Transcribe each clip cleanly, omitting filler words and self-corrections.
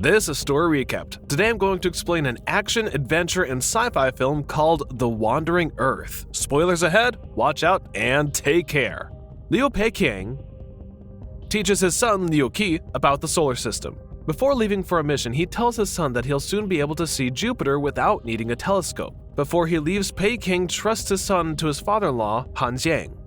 This is Story Recapped. Today I'm going to explain an action, adventure, and sci-fi film called The Wandering Earth. Spoilers ahead, watch out, and take care. Liu Peiqiang teaches his son Liu Qi about the solar system. Before leaving for a mission, he tells his son that he'll soon be able to see Jupiter without needing a telescope. Before he leaves, Peiqiang trusts his son to his father-in-law, Han Jiang.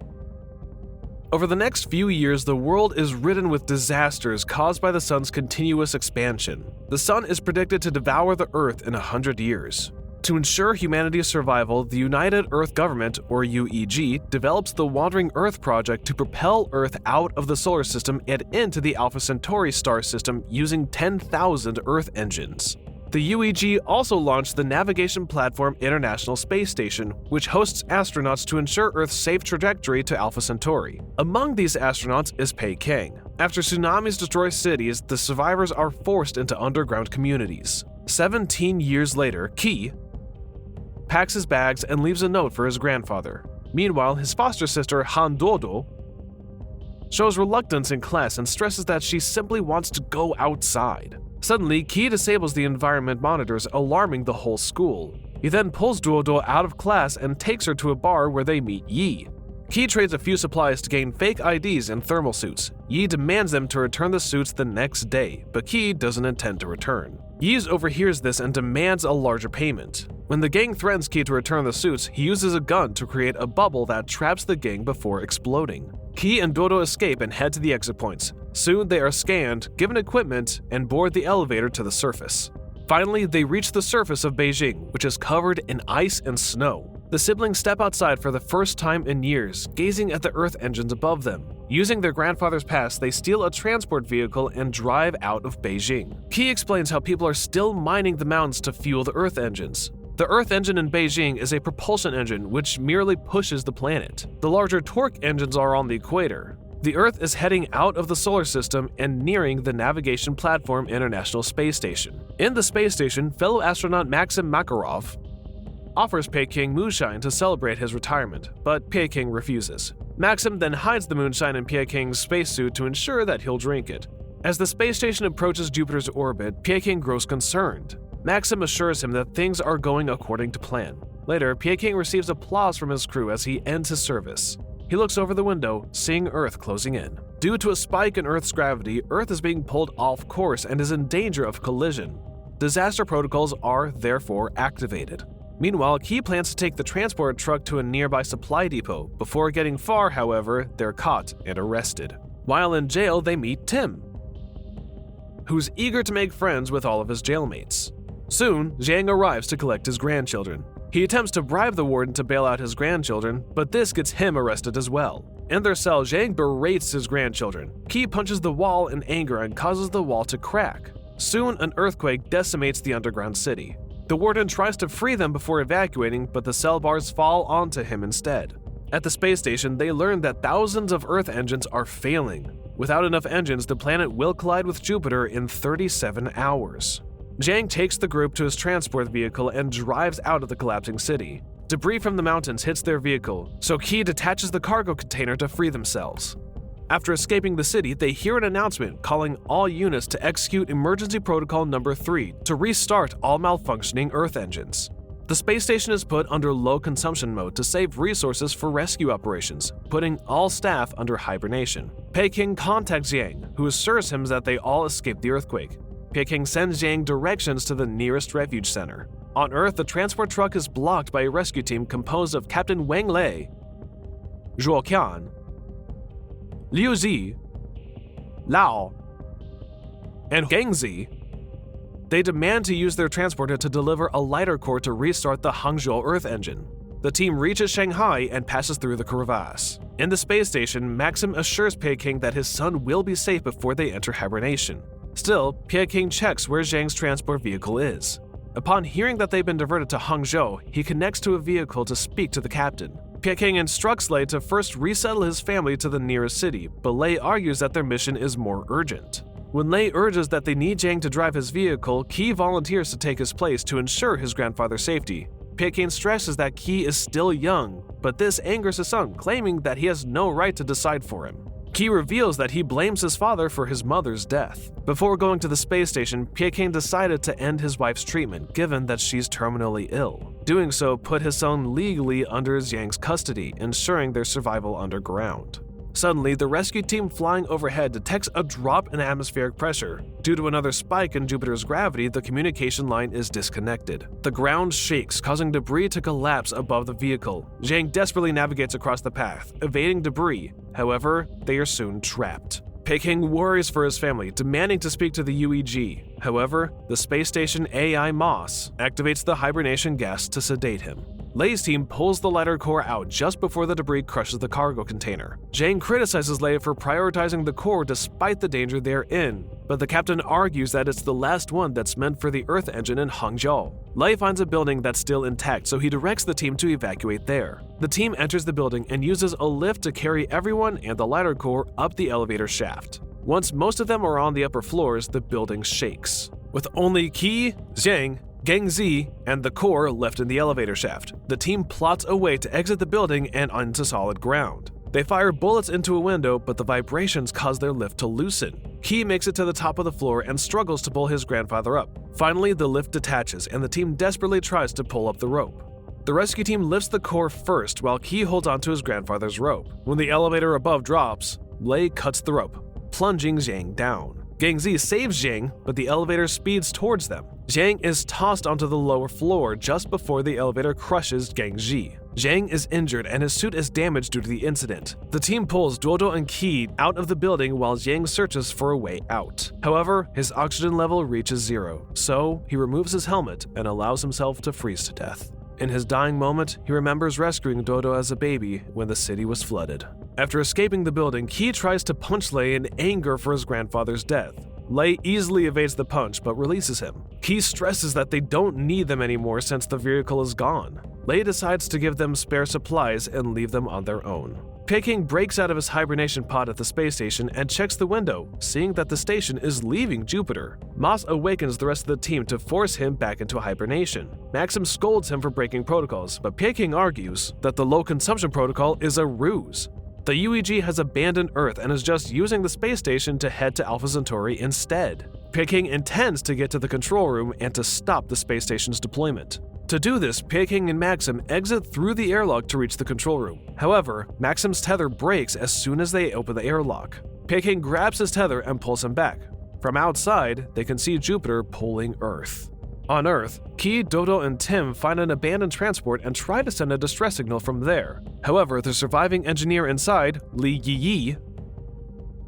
Over the next few years, the world is ridden with disasters caused by the sun's continuous expansion. The sun is predicted to devour the Earth in 100 years. To ensure humanity's survival, the United Earth Government, or UEG, develops the Wandering Earth project to propel Earth out of the solar system and into the Alpha Centauri star system using 10,000 Earth engines. The UEG also launched the navigation platform International Space Station, which hosts astronauts to ensure Earth's safe trajectory to Alpha Centauri. Among these astronauts is Peiqiang. After tsunamis destroy cities, the survivors are forced into underground communities. 17 years later, Qi packs his bags and leaves a note for his grandfather. Meanwhile, his foster sister Han Duoduo shows reluctance in class and stresses that she simply wants to go outside. Suddenly, Qi disables the environment monitors, alarming the whole school. He then pulls Duoduo out of class and takes her to a bar where they meet Yi. Qi trades a few supplies to gain fake IDs and thermal suits. Yi demands them to return the suits the next day, but Qi doesn't intend to return. Yi overhears this and demands a larger payment. When the gang threatens Qi to return the suits, he uses a gun to create a bubble that traps the gang before exploding. Qi and Duoduo escape and head to the exit points. Soon they are scanned, given equipment, and board the elevator to the surface. Finally, they reach the surface of Beijing, which is covered in ice and snow. The siblings step outside for the first time in years, gazing at the Earth engines above them. Using their grandfather's pass, they steal a transport vehicle and drive out of Beijing. Qi explains how people are still mining the mountains to fuel the Earth engines. The Earth engine in Beijing is a propulsion engine which merely pushes the planet. The larger torque engines are on the equator. The Earth is heading out of the solar system and nearing the navigation platform International Space Station. In the space station, fellow astronaut Maxim Makarov offers Peiqiang moonshine to celebrate his retirement, but Peiqiang refuses. Maxim then hides the moonshine in Peiqiang's spacesuit to ensure that he'll drink it. As the space station approaches Jupiter's orbit, Peiqiang grows concerned. Maxim assures him that things are going according to plan. Later, Peiqiang receives applause from his crew as he ends his service. He looks over the window, seeing Earth closing in. Due to a spike in Earth's gravity, Earth is being pulled off course and is in danger of collision. Disaster protocols are therefore activated. Meanwhile, Qi plans to take the transport truck to a nearby supply depot. Before getting far, however, they're caught and arrested. While in jail, they meet Tim, who's eager to make friends with all of his jailmates. Soon, Jiang arrives to collect his grandchildren. He attempts to bribe the warden to bail out his grandchildren, but this gets him arrested as well. In their cell, Jiang berates his grandchildren. Qi punches the wall in anger and causes the wall to crack. Soon, an earthquake decimates the underground city. The warden tries to free them before evacuating, but the cell bars fall onto him instead. At the space station, they learn that thousands of Earth engines are failing. Without enough engines, the planet will collide with Jupiter in 37 hours. Jiang takes the group to his transport vehicle and drives out of the collapsing city. Debris from the mountains hits their vehicle, so Qi detaches the cargo container to free themselves. After escaping the city, they hear an announcement calling all units to execute Emergency Protocol Number 3 to restart all malfunctioning Earth engines. The space station is put under low consumption mode to save resources for rescue operations, putting all staff under hibernation. Peiqiang contacts Jiang, who assures him that they all escaped the earthquake. Peiqiang sends Jiang directions to the nearest refuge center. On Earth, the transport truck is blocked by a rescue team composed of Captain Wang Lei, Zhuo Qian, Liu Zi, Lao, and Gang Zi. They demand to use their transporter to deliver a lighter core to restart the Hangzhou Earth engine. The team reaches Shanghai and passes through the crevasse. In the space station, Maxim assures Peiqiang that his son will be safe before they enter hibernation. Still, Peiqiang checks where Jiang's transport vehicle is. Upon hearing that they've been diverted to Hangzhou, he connects to a vehicle to speak to the captain. Peiqiang instructs Lei to first resettle his family to the nearest city, but Lei argues that their mission is more urgent. When Lei urges that they need Jiang to drive his vehicle, Qi volunteers to take his place to ensure his grandfather's safety. Peiqiang stresses that Qi is still young, but this angers his son, claiming that he has no right to decide for him. Key reveals that he blames his father for his mother's death. Before going to the space station, Peking decided to end his wife's treatment given that she's terminally ill. Doing so put his son legally under Zhang's custody, ensuring their survival underground. Suddenly, the rescue team flying overhead detects a drop in atmospheric pressure. Due to another spike in Jupiter's gravity, the communication line is disconnected. The ground shakes, causing debris to collapse above the vehicle. Zhang desperately navigates across the path, evading debris. However, they are soon trapped. Peking worries for his family, demanding to speak to the UEG. However, the space station AI Moss activates the hibernation gas to sedate him. Lei's team pulls the lighter core out just before the debris crushes the cargo container. Zhang criticizes Lei for prioritizing the core despite the danger they're in, but the captain argues that it's the last one that's meant for the Earth engine in Hangzhou. Lei finds a building that's still intact, so he directs the team to evacuate there. The team enters the building and uses a lift to carry everyone and the lighter core up the elevator shaft. Once most of them are on the upper floors, the building shakes. With only Qi, Zhang, Gengzi, and the core left in the elevator shaft, the team plots a way to exit the building and onto solid ground. They fire bullets into a window, but the vibrations cause their lift to loosen. Qi makes it to the top of the floor and struggles to pull his grandfather up. Finally, the lift detaches, and the team desperately tries to pull up the rope. The rescue team lifts the core first, while Qi holds onto his grandfather's rope. When the elevator above drops, Lei cuts the rope, plunging Zhang down. Gengzi saves Zhang, but the elevator speeds towards them. Zhang is tossed onto the lower floor just before the elevator crushes Gengzi. Zhang is injured and his suit is damaged due to the incident. The team pulls Duoduo and Qi out of the building while Zhang searches for a way out. However, his oxygen level reaches 0, so he removes his helmet and allows himself to freeze to death. In his dying moment, he remembers rescuing Duoduo as a baby when the city was flooded. After escaping the building, Qi tries to punch Lei in anger for his grandfather's death. Lei easily evades the punch but releases him. Qi stresses that they don't need them anymore since the vehicle is gone. Lei decides to give them spare supplies and leave them on their own. Peking breaks out of his hibernation pod at the space station and checks the window, seeing that the station is leaving Jupiter. Moss awakens the rest of the team to force him back into hibernation. Maxim scolds him for breaking protocols, but Peking argues that the low consumption protocol is a ruse. The UEG has abandoned Earth and is just using the space station to head to Alpha Centauri instead. Peking intends to get to the control room and to stop the space station's deployment. To do this, Peking and Maxim exit through the airlock to reach the control room. However, Maxim's tether breaks as soon as they open the airlock. Peking grabs his tether and pulls him back. From outside, they can see Jupiter pulling Earth. On Earth, Qi, Dodo, and Tim find an abandoned transport and try to send a distress signal from there. However, the surviving engineer inside, Li Yi,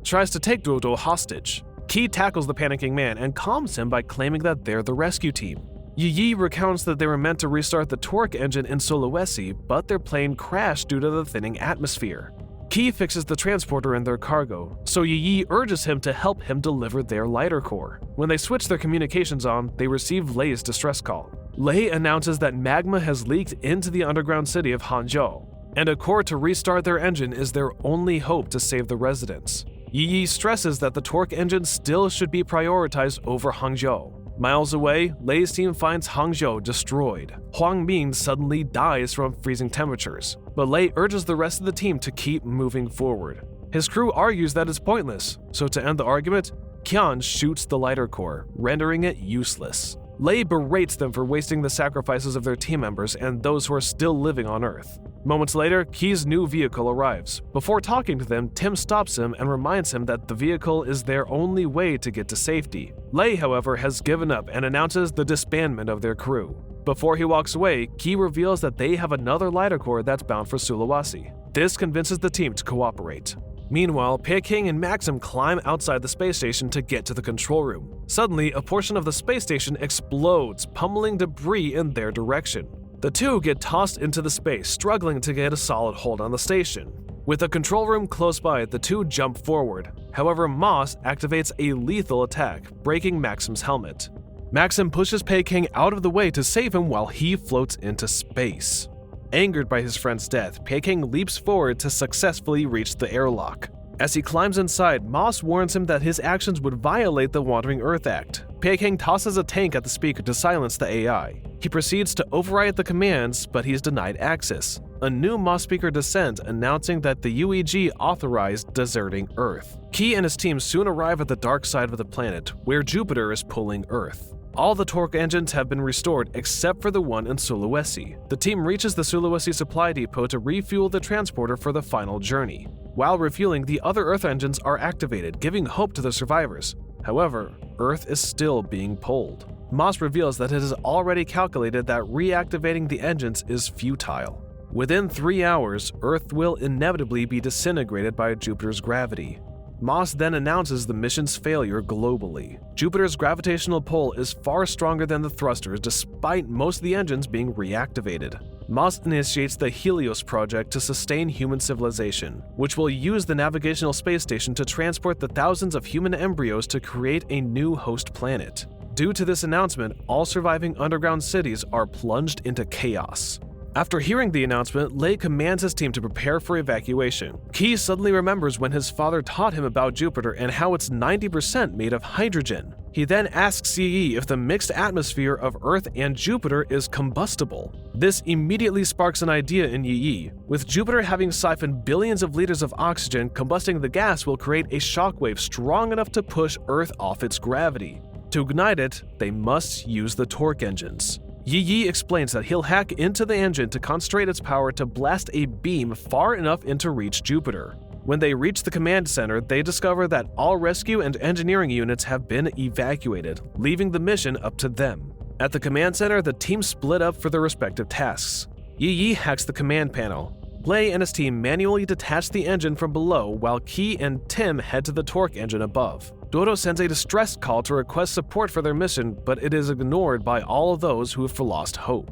tries to take Dodo hostage. Qi tackles the panicking man and calms him by claiming that they're the rescue team. Yi recounts that they were meant to restart the torque engine in Sulawesi, but their plane crashed due to the thinning atmosphere. Qi fixes the transporter in their cargo, so Yi urges him to help him deliver their lighter core. When they switch their communications on, they receive Lei's distress call. Lei announces that magma has leaked into the underground city of Hangzhou, and a core to restart their engine is their only hope to save the residents. Yi stresses that the torque engine still should be prioritized over Hangzhou. Miles away, Lei's team finds Hangzhou destroyed. Huang Ming suddenly dies from freezing temperatures, but Lei urges the rest of the team to keep moving forward. His crew argues that it's pointless, so to end the argument, Qian shoots the lighter core, rendering it useless. Lei berates them for wasting the sacrifices of their team members and those who are still living on Earth. Moments later, Qi's new vehicle arrives. Before talking to them, Tim stops him and reminds him that the vehicle is their only way to get to safety. Lei, however, has given up and announces the disbandment of their crew. Before he walks away, Qi reveals that they have another lighter core that's bound for Sulawesi. This convinces the team to cooperate. Meanwhile, Peking and Maxim climb outside the space station to get to the control room. Suddenly, a portion of the space station explodes, pummeling debris in their direction. The two get tossed into the space, struggling to get a solid hold on the station. With the control room close by, the two jump forward. However, Moss activates a lethal attack, breaking Maxim's helmet. Maxim pushes Peking out of the way to save him while he floats into space. Angered by his friend's death, Peking leaps forward to successfully reach the airlock. As he climbs inside, Moss warns him that his actions would violate the Wandering Earth Act. Peking tosses a tank at the speaker to silence the AI. He proceeds to override the commands, but he's denied access. A new Moss speaker descends announcing that the UEG authorized deserting Earth. Key and his team soon arrive at the dark side of the planet, where Jupiter is pulling Earth. All the torque engines have been restored except for the one in Sulawesi. The team reaches the Sulawesi supply depot to refuel the transporter for the final journey. While refueling, the other Earth engines are activated, giving hope to the survivors. However, Earth is still being pulled. Moss reveals that it has already calculated that reactivating the engines is futile. Within 3 hours, Earth will inevitably be disintegrated by Jupiter's gravity. Moss then announces the mission's failure globally. Jupiter's gravitational pull is far stronger than the thrusters despite most of the engines being reactivated. Moss initiates the Helios project to sustain human civilization, which will use the navigational space station to transport the thousands of human embryos to create a new host planet. Due to this announcement, all surviving underground cities are plunged into chaos. After hearing the announcement, Lei commands his team to prepare for evacuation. Key suddenly remembers when his father taught him about Jupiter and how it's 90% made of hydrogen. He then asks Yi if the mixed atmosphere of Earth and Jupiter is combustible. This immediately sparks an idea in Yi. With Jupiter having siphoned billions of liters of oxygen, combusting the gas will create a shockwave strong enough to push Earth off its gravity. To ignite it, they must use the torque engines. Yi explains that he'll hack into the engine to concentrate its power to blast a beam far enough in to reach Jupiter. When they reach the command center, they discover that all rescue and engineering units have been evacuated, leaving the mission up to them. At the command center, the team split up for their respective tasks. Yi hacks the command panel. Lei and his team manually detach the engine from below while Key and Tim head to the torque engine above. Dodo sends a distress call to request support for their mission, but it is ignored by all of those who have lost hope.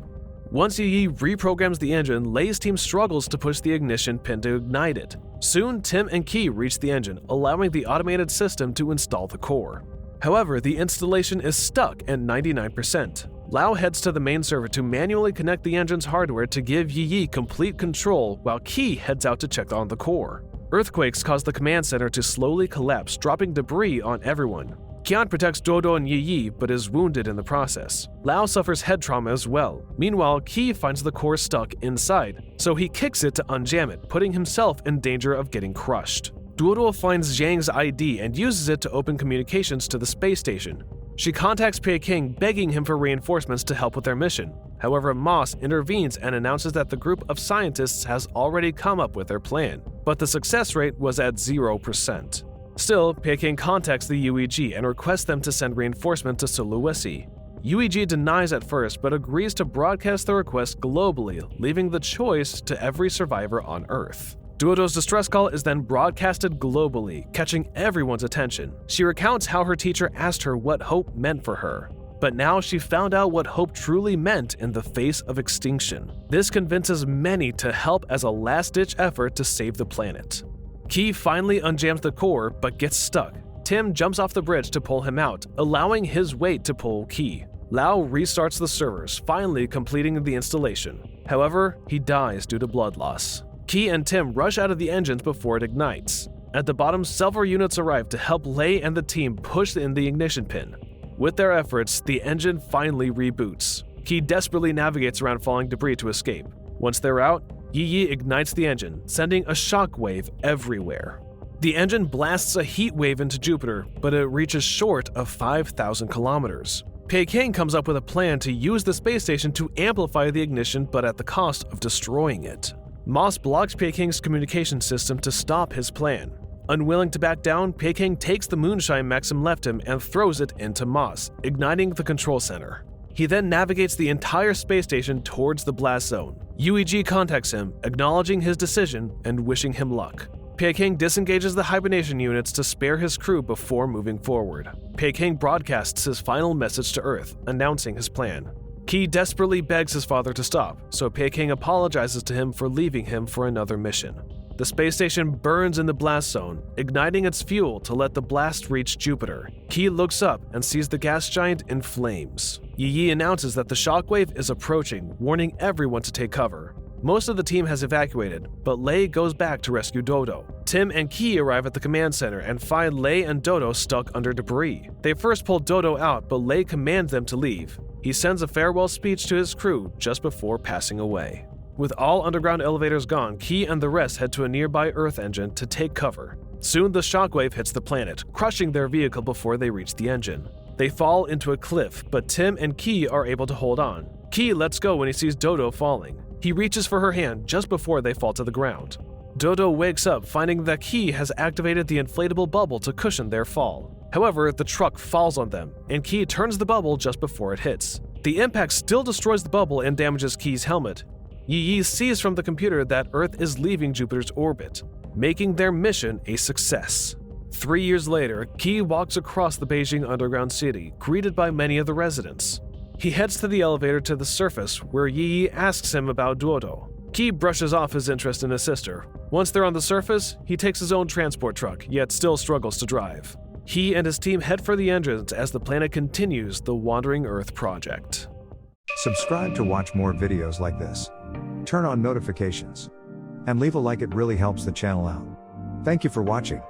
Once Yi reprograms the engine, Lei's team struggles to push the ignition pin to ignite it. Soon, Tim and Key reach the engine, allowing the automated system to install the core. However, the installation is stuck at 99%. Lau heads to the main server to manually connect the engine's hardware to give Yi complete control, while Key heads out to check on the core. Earthquakes cause the command center to slowly collapse, dropping debris on everyone. Kian protects Dodo and Yi, but is wounded in the process. Lau suffers head trauma as well. Meanwhile, Key finds the core stuck inside, so he kicks it to unjam it, putting himself in danger of getting crushed. Dodo finds Zhang's ID and uses it to open communications to the space station. She contacts Peking, begging him for reinforcements to help with their mission. However, Moss intervenes and announces that the group of scientists has already come up with their plan, but the success rate was at 0%. Still, Peking contacts the UEG and requests them to send reinforcement to Sulawesi. UEG denies at first, but agrees to broadcast the request globally, leaving the choice to every survivor on Earth. Dodo's distress call is then broadcasted globally, catching everyone's attention. She recounts how her teacher asked her what hope meant for her. But now she found out what hope truly meant in the face of extinction. This convinces many to help as a last-ditch effort to save the planet. Key finally unjams the core, but gets stuck. Tim jumps off the bridge to pull him out, allowing his weight to pull Key. Lau restarts the servers, finally completing the installation. However, he dies due to blood loss. Key and Tim rush out of the engines before it ignites. At the bottom, several units arrive to help Lei and the team push in the ignition pin. With their efforts, the engine finally reboots. Key desperately navigates around falling debris to escape. Once they're out, Yi ignites the engine, sending a shockwave everywhere. The engine blasts a heat wave into Jupiter, but it reaches short of 5,000 kilometers. Peking comes up with a plan to use the space station to amplify the ignition, but at the cost of destroying it. Moss blocks Peking's communication system to stop his plan. Unwilling to back down, Peking takes the moonshine Maxim left him and throws it into Moss, igniting the control center. He then navigates the entire space station towards the blast zone. UEG contacts him, acknowledging his decision and wishing him luck. Peking disengages the hibernation units to spare his crew before moving forward. Peking broadcasts his final message to Earth, announcing his plan. Key desperately begs his father to stop, so Peking apologizes to him for leaving him for another mission. The space station burns in the blast zone, igniting its fuel to let the blast reach Jupiter. Key looks up and sees the gas giant in flames. Yi announces that the shockwave is approaching, warning everyone to take cover. Most of the team has evacuated, but Lei goes back to rescue Dodo. Tim and Key arrive at the command center and find Lei and Dodo stuck under debris. They first pull Dodo out, but Lei commands them to leave. He sends a farewell speech to his crew just before passing away. With all underground elevators gone, Key and the rest head to a nearby Earth engine to take cover. Soon the shockwave hits the planet, crushing their vehicle before they reach the engine. They fall into a cliff, but Tim and Key are able to hold on. Key lets go when he sees Dodo falling. He reaches for her hand just before they fall to the ground. Dodo wakes up finding that Key has activated the inflatable bubble to cushion their fall. However, the truck falls on them, and Key turns the bubble just before it hits. The impact still destroys the bubble and damages Key's helmet. Yi sees from the computer that Earth is leaving Jupiter's orbit, making their mission a success. 3 years later, Key walks across the Beijing underground city, greeted by many of the residents. He heads to the elevator to the surface, where Yi asks him about Dodo. Key brushes off his interest in his sister. Once they're on the surface, he takes his own transport truck, yet still struggles to drive. He and his team head for the entrance as the planet continues the Wandering Earth project. Subscribe to watch more videos like this. Turn on notifications. And leave a like, it really helps the channel out. Thank you for watching.